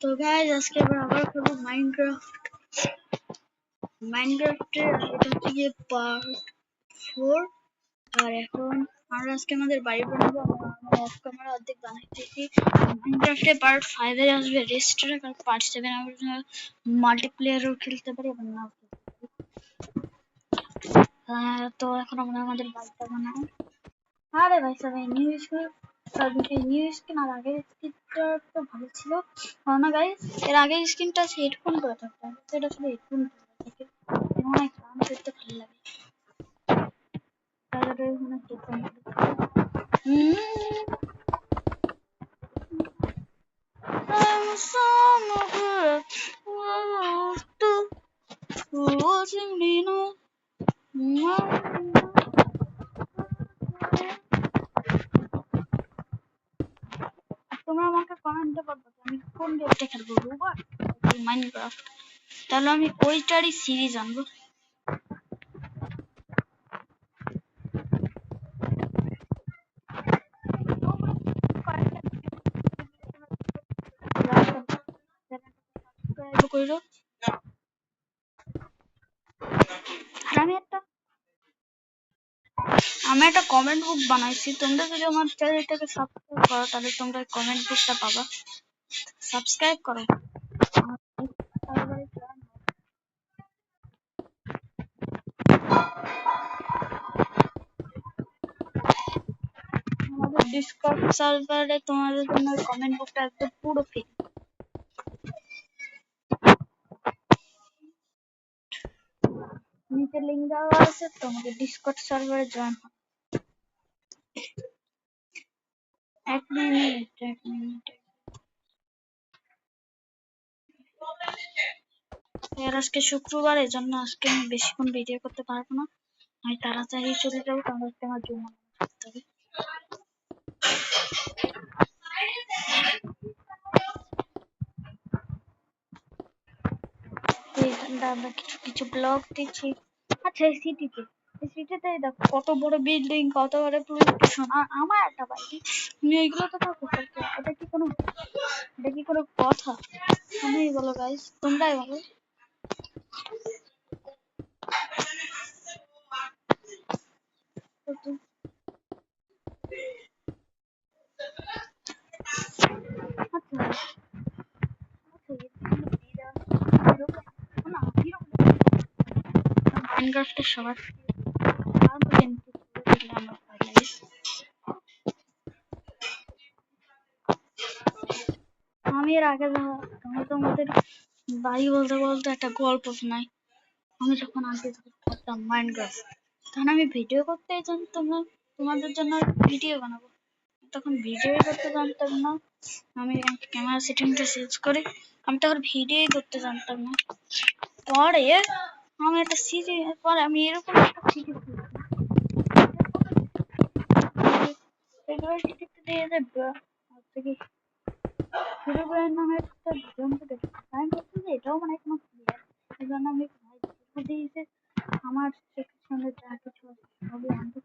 তো গাইস আজকে আমরা আবার খেলবো মাইনক্রাফটে এটা হচ্ছে গিয়ে পার্ট 4। আর এখন আমরা আজকে আমাদের বাড়ি বানাবো। আমরা অফ ক্যামেরা অর্ধেক বানাইতেছি। মাইনক্রাফটে পার্ট 5 এ আসবে রেস্টোরেন্ট, আর পার্ট 7 আমরা মাল্টিপ্লেয়ারও খেলতে পারি এবং নাও খেলতে পারি। তো এখন আমরা আমাদের বাড়িটা বানাই। আরে ভাই সবাই নিউ স্কিন আর আগের স্কিনটা তো ভালো ছিল না গাইস। এর আগের স্কিনটা আছে হেডফোন করে থাকতাম, এটা শুধু হেডফোন থেকে অনেক গান করতে ভালো লাগে। তাহলে অনেক হেডফোন তোমরা আমাকে কমেন্টে বলবে আমি কোন গেমটা খেলবো, রোবট নাকি মাইনক্রাফট। তাহলে আমি ওইটারই সিরিজ আনবো। আমি একটা কমেন্ট বুক বানাইছি, তোমরা যদি আমার চ্যানেলটাকে সাবস্ক্রাইব করো তাহলে তোমরা কমেন্ট বুকটা পাবা। সাবস্ক্রাইব করো। আমাদের ডিসকর্ড সার্ভারে তোমাদের জন্য কমেন্ট বুকটা একদম পুরো ফ্রি। নিচে লিংক দেওয়া আছে, তোমাকে ডিসকর্ড সার্ভারে জয়েন হও। এক মিনিট। আজকে শুক্রবার, এই জন্য আজকে আমি বেশিক্ষণ ভিডিও করতে পারবো না। আমি তাড়াতাড়ি চলে যাবো, কারণ আজকে আমার জমা করতে হবে। আমরা কিছু ব্লগ দিচ্ছি। আচ্ছা এই সিটিতে দেখো কত বড় বিল্ডিং, কত বড় পুলিশ স্টেশন, আর আমার একটা বাড়ি। তুমি এইগুলো তো থাকো, এটা কি কোনো কথা? তুমিই বলো গাইস, তোমরাই বলো। মাইনক্রাফটের সবার আমি এর আগে তোমাদের বাড়ি বলতে বলতে একটা গল্প শোনাই। আমি যখন আগে করতাম মাইনক্রাফট, তখন আমি ভিডিও করতেই জানতাম না, তোমাদের জন্য ভিডিও বানাবো, তখন ভিডিও করতে জানতাম না। আমি ক্যামেরা সেটিংটা চেঞ্জ করে আমি তখন ভিডিও করতে জানতাম না। পরে আমি একটা পরে আমি এরকম একটা এটাও মানে কোনো এই জন্য আমি আমার সঙ্গে যা কিছু সবই আনতে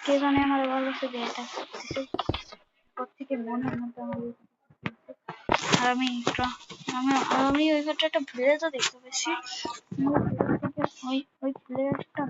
কে জানে আমার ভালো যে এটা থেকে মনের মধ্যে আর আমি ওই ঘরটা ভিলেজও দেখতে পেয়েছি। ওই প্লেয়ারটা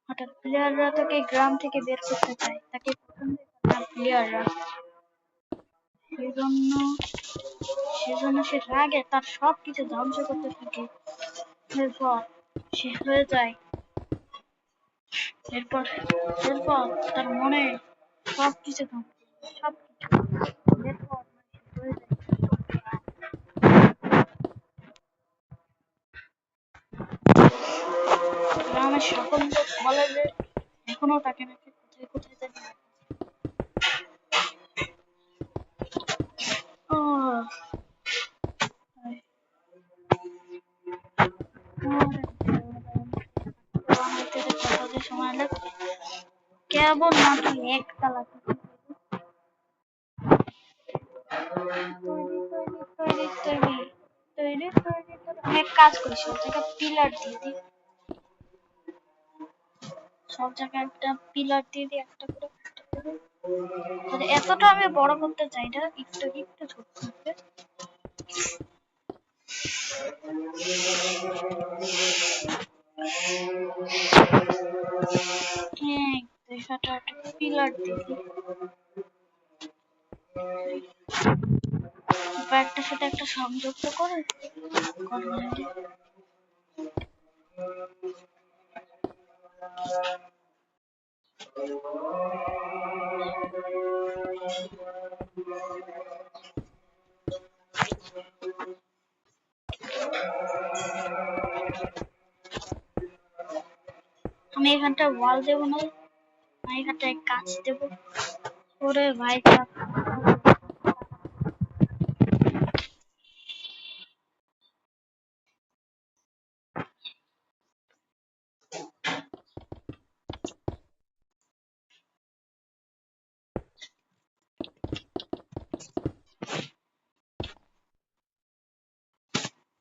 হঠাৎ প্লেয়াররা তাকে গ্রাম থেকে বের করতে চায়, তাকে পছন্দ প্লেয়াররা। সেজন্য সে রাগে তার সবকিছু ধ্বংস করতে থাকে। এরপর সে হয়ে যায়, এরপর তার মনে সবকিছু এরপর হয়ে যায় গ্রামের সকল লোক বলে যে এখনো তাকে নাকি কোথায় জানি। এমন নাকি একতলা আমি এক কাজ করি, সব জায়গায় পিলার দিয়ে দিই, সব জায়গায় একটা পিলার দিয়ে দিই, একটা করে এতটা আমি বড় করতে চাই না, একটু একটু ছোট করতে। হ্যাঁ, একটা পিলার দিয়ে দিই, একটার সাথে একটা সংযুক্ত করে আমি এখানটা ওয়াল দেবো না, আমি এখানটায় কাঁচ দেবো। ওরে ভাই,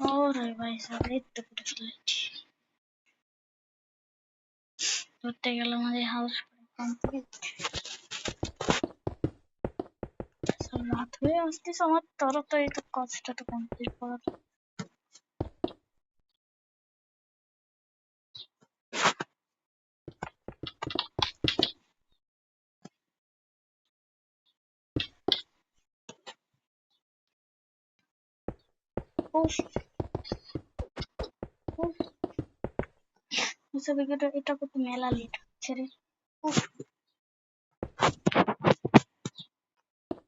ওরে ভাই সব এই তো করে ফেলেছি। ধরতে গেলে আমাদের হাউস কমপ্লিট। রাত হয়ে আসতেছে, আমার তাড়াতাড়ি তো কাজটা তো কমপ্লিট করা। এটা কত মেলা লেট হচ্ছে রে।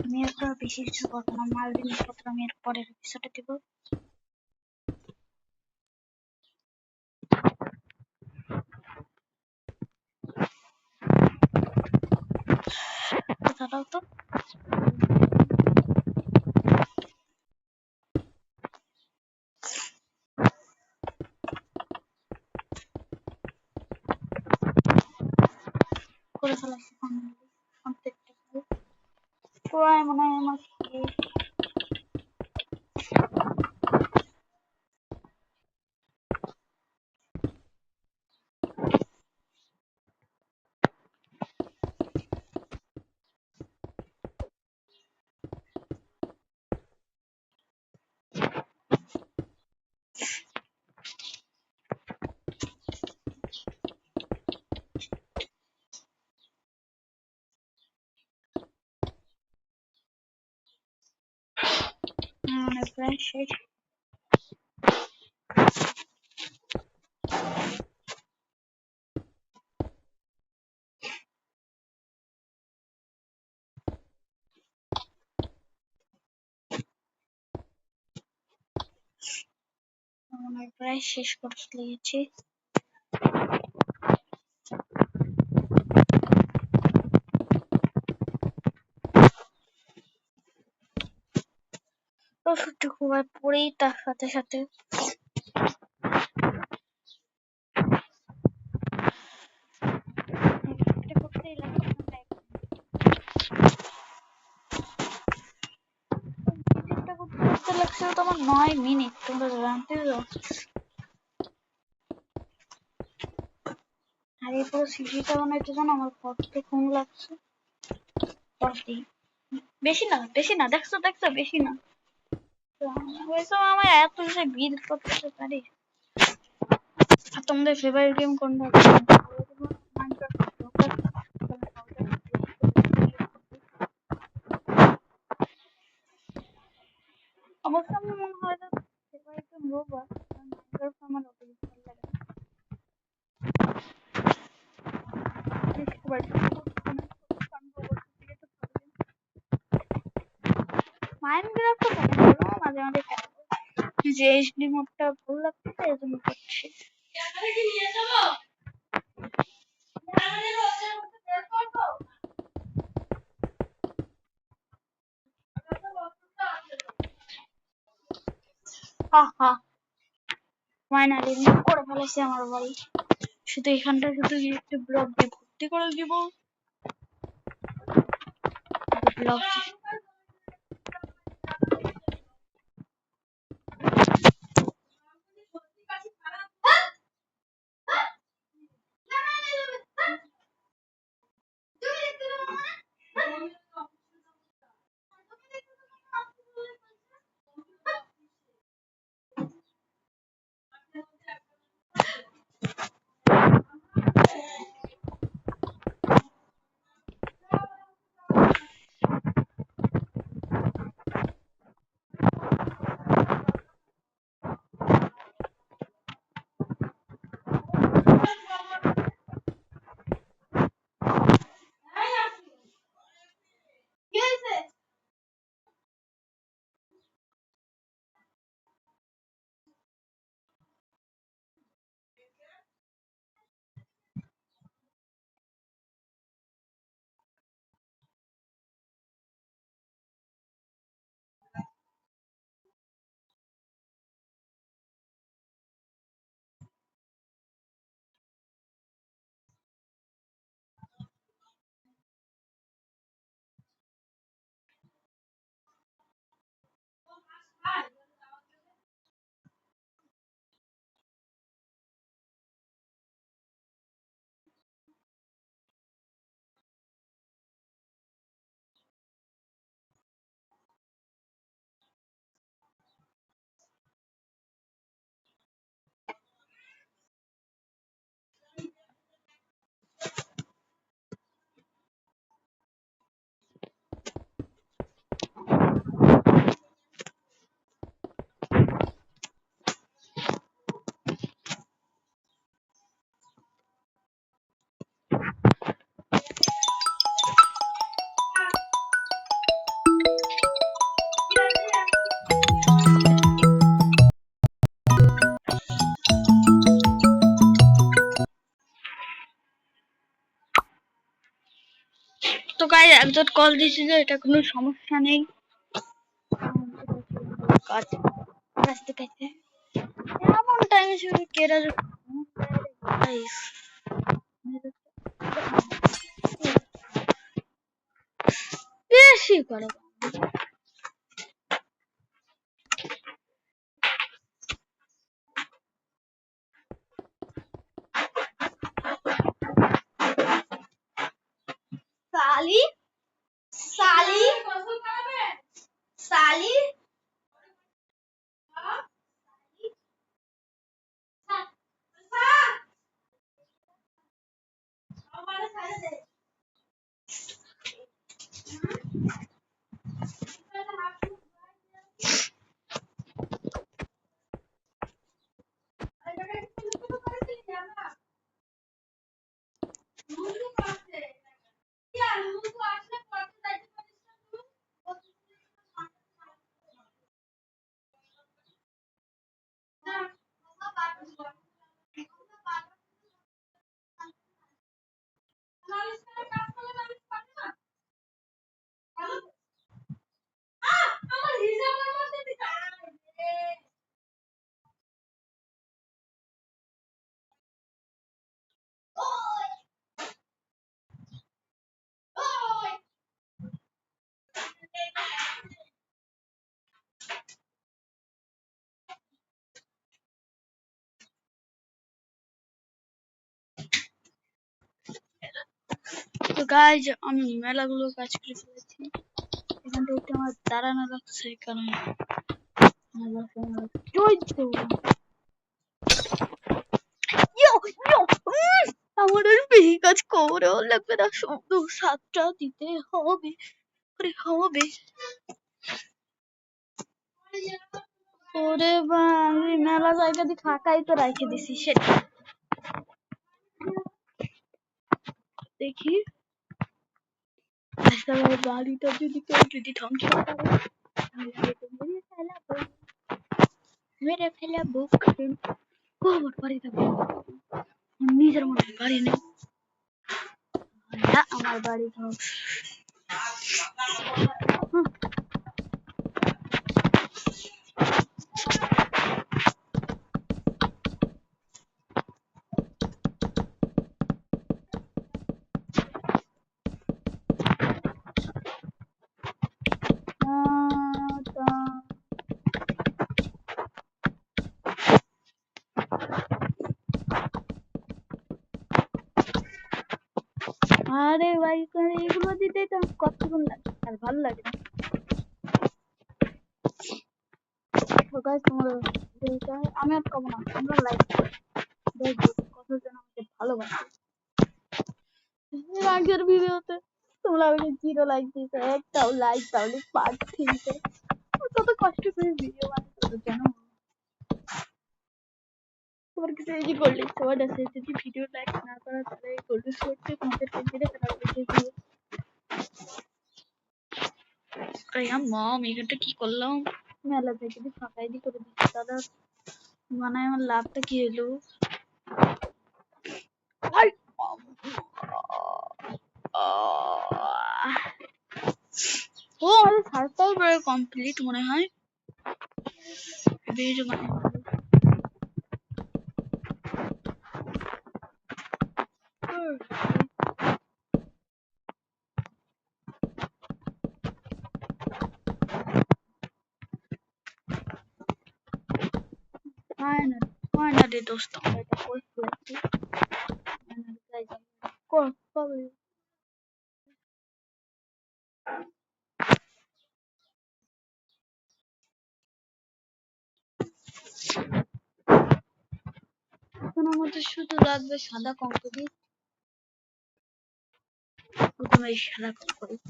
আমি একটা বেশি কিছু করবো না, মাল জিনিসপত্র আমি এর পরের এপিসোডে দিব। দাঁড়াও তো, করে ফেলাচ্ছি প্রায় মনে হয় আমার প্রায় শেষ। প্রায় শেষ করে ফেলেছি। ওষুধটা খুব পরেই তার সাথে সাথে লাগছে তোমার 9 মিনিট, তোমরা জানতে চাও? আর এই পুরো সিরিজটা বানাইতে জানো আমার কত কম লাগছে। বেশি না, বেশি না, দেখছো দেখছো, বেশি না। আমার এত যে বিল করতে পারি। আর তোমাদের ফেভারিট গেম কোনটা? অবশ্য আমার মনে হয় যে ফেভারিট গেম রোবট, মাইনক্রাফট আমার অত বেশি ভালো লাগে না। মাইনক্রাফট মাঝে মাঝে যে এইচডি মোডটা ভালো লাগছে এজন্য করছি। ফাইনালি করে ফেলেছি আমার বাড়ি। শুধু এখানটা শুধু একটু ব্লক দিয়ে ভর্তি করে দিব, লক তো গাইস একজন কল দিয়েছিল, এটা কোনো সমস্যা নেই। কাজ কাজতে কাজতে এমন টাইমে শুধু কেরা গাইস বেশি করো। साली साली साली তো গাইজ আমি মেলাগুলো কাজ করে ফেলেছি। এখান থেকে একটু আমার দাঁড়ানো লাগছে, কারণ আমার আর বেশি কাজ করেও লাগবে না, শুধু 7টা দিতে হবে হবে। ওরে বা আমি মেলা জায়গা দিয়ে ফাঁকাই তো রেখে দিছি, সেটা দেখি বাড়িটা যদি কেউ যদি ধ্বংস করে মেরে ফেলাবো। আমার বাড়িতে নিজের মনে বাড়ি নেই, আমার বাড়ি ধ্বংস। আরে ভাই এগুলো দিতেই তো কতক্ষণ লাগে আর ভালো লাগে না। তো গাইস তোমরা আমি আর কমো না, তোমরা লাইক দেখবো কতজন আমাকে ভালোবাসে। এর আগের ভিডিওতে তোমরা আমাকে 0 লাইক দিয়েছো, একটাও লাইক তাহলে পাঠিয়েছে। কত কষ্ট করে ভিডিও বানাই তোমরা জানো। তোমার কাছে এই যে গোল্ডেন সোয়ার্ড আছে, যদি ভিডিও লাইক না করো তাহলে এই গোল্ডেন সোয়ার্ডকে তোমাদের পেজে ফেলা হবে। মম এখানটা কি করলাম, মেলা থেকে ফাঁকাই দি করে দিচ্ছি দাদা, মানে আমার লাভটা কি হলো। ও আমাদের সার্ভার প্রায় কমপ্লিট মনে হয়। ভিডিও মানে ফাইনালি দোস্ত আমরা এটা করে ফেলেছি। ফাইনালি গাইস কবে এখন আমাদের শুধু লাগবে সাদা কংক্রিট। প্রথমে এই সাদা কংক্রিট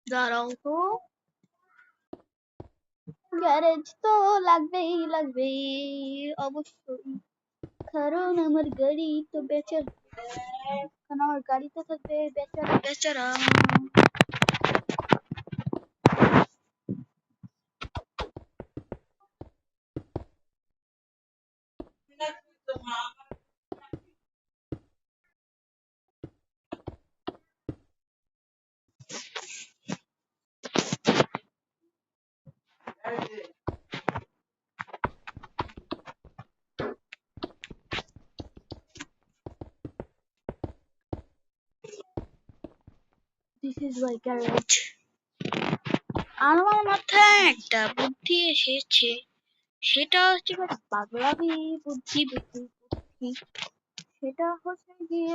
দাঁড়াও তো, গ্যারেজ তো লাগবেই অবশ্যই, কারণ আমার গাড়ি তো বেচার, কারণ আমার গাড়িতে থাকবে বেচারা। This is my garage. আমার মাথায় একটা বুদ্ধি এসেছে, সেটা হচ্ছে পাগলামি বুদ্ধি বুদ্ধি বুদ্ধি, সেটা হচ্ছে গিয়ে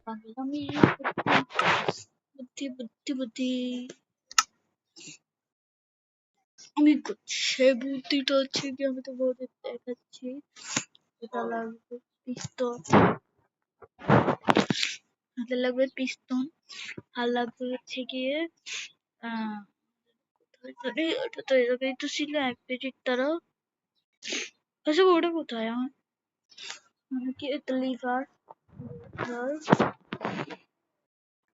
পাগলামি বুদ্ধি বুদ্ধি বুদ্ধি। আমি সে বুদ্ধিটা হচ্ছে কি, আমি তো বলতে দেখাচ্ছি। এটা লাগবে পিস্তল, হাতে লাগবে পিস্তল, আর লাগবে হচ্ছে গিয়ে ওটা তো এরকমই তো ছিল এক পেজের তারা। আচ্ছা ওটা কোথায় আমার, মানে কি এটা লিভার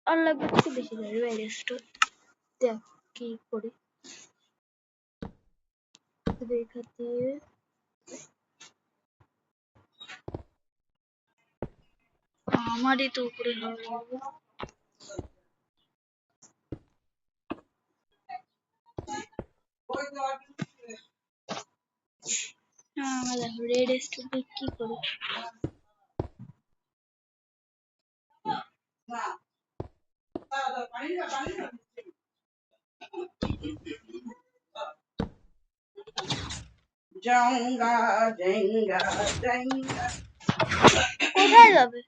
আর লাগবে হচ্ছে বেশি রেস্টোর। দেখ কি করি দেখাতে, আমারই তো উপরে হবে। দেখো রেড স্টোর কি করি, কোথায় যাবে?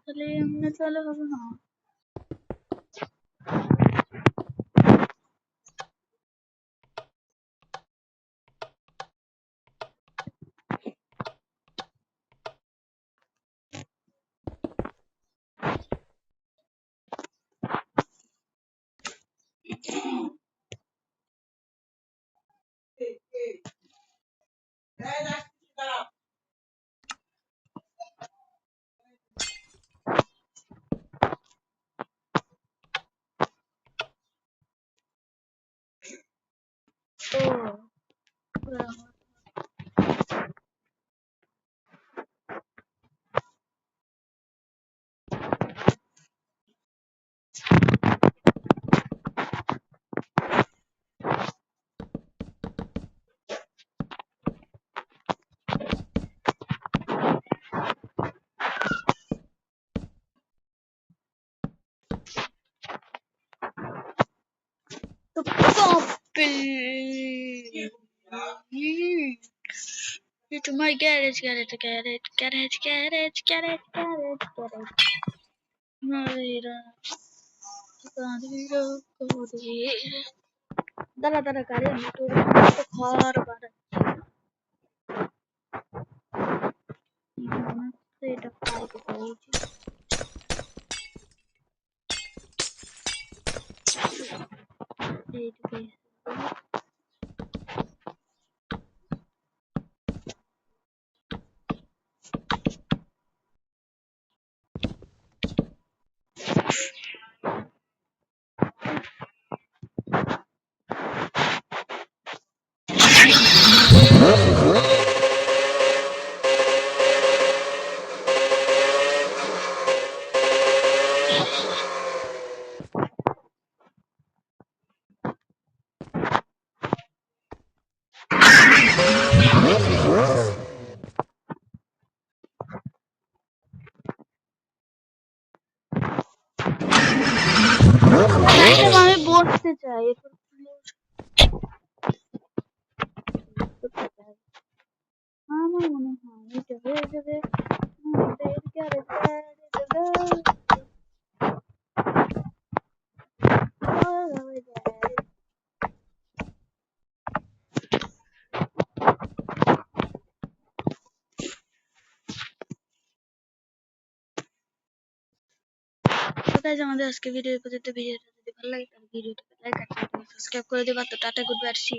তাহলে এমনি তাহলে হবে না। Into my garage. দাঁড়া দাঁড়া গাড়ি আমি তোর তো ঘর বাড়া এটা পাইতে পাইছি এইটুকু আমি বসতে চাই আমার মনে হয় এটা হয়ে যাবে আমাদের গাইজ আমাদের আজকে ভিডিও পর্যন্ত ভিডিওটা যদি ভালো লাগে তাহলে ভিডিওটাকে লাইক আর সাবস্ক্রাইব করে দিবা তো টাটা গুড বাই সি